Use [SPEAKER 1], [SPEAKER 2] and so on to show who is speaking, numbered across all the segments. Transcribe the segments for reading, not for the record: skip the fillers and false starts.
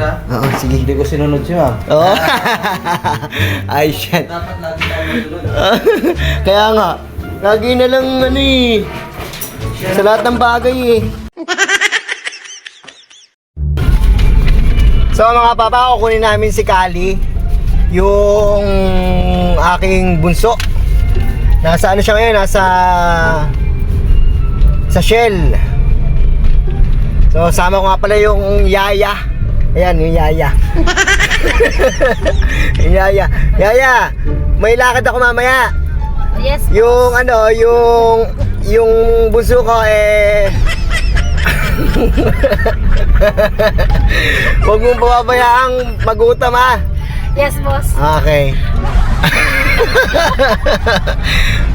[SPEAKER 1] ha?
[SPEAKER 2] Oo, sige.
[SPEAKER 1] Hindi ko sinunod si ma'am.
[SPEAKER 2] Oo. Ay, shit.
[SPEAKER 1] Dapat lagi tayo masunod.
[SPEAKER 2] Kaya nga, lagi na lang ano eh. Sa lahat ng bagay eh. So mga papa, kukunin namin si Kali, yung aking bunso. Nasa ano siya ngayon, sa Shell. So sama ko nga pala yung Yaya. Ayan, yung Yaya. Yung Yaya. Yaya, may lakad ako mamaya.
[SPEAKER 3] Yes.
[SPEAKER 2] Yung ano, yung bunso ko huwag mong pababayaang magutom ha.
[SPEAKER 3] Yes, boss.
[SPEAKER 2] Okay.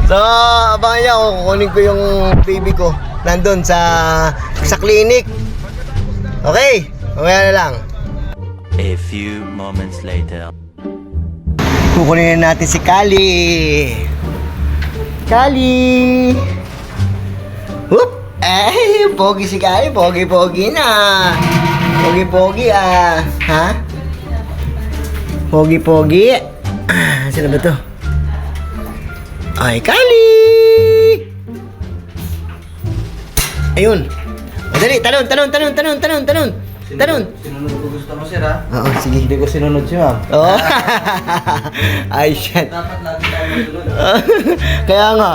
[SPEAKER 2] So, abangan niya kung kukunin ko yung baby ko nandun sa clinic. Okay, mamaya na lang.
[SPEAKER 4] A few moments later.
[SPEAKER 2] Kukunin na natin si Kali. Kali! Whoop! Eh, pogi si Kali. Pogi-pogi na. Pogi-pogi ah. Ha? Pogi-pogi. Sino ba to? Ay, Kali! Ayun. Madali, talon. Talon.
[SPEAKER 1] Sinunod ko gusto mo, sir, ha?
[SPEAKER 2] Oo, sige.
[SPEAKER 1] Hindi ko sinunod si ma'am.
[SPEAKER 2] Oo. Ay, shit.
[SPEAKER 1] Dapat lagi tayo masunod.
[SPEAKER 2] Kaya nga,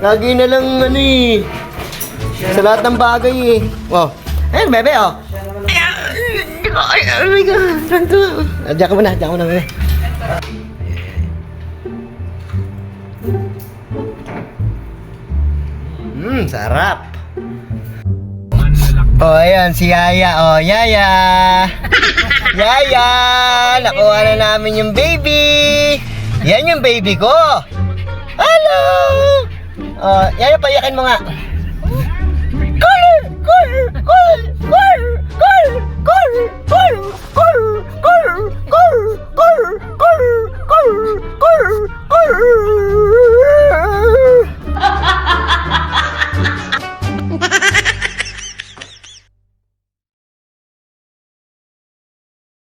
[SPEAKER 2] lagi na lang ano eh. Sa lahat ng bagay eh. Wow. Ayun, bebe oh. Ay, oh my God. Tanto. Diyan ka muna, bebe. Sarap. Oh, ayan, si Yaya. Oh, Yaya. Yaya. Nakuha na namin yung baby. Yan yung baby ko. Hello. Oh, Yaya, payakin mo nga. Color.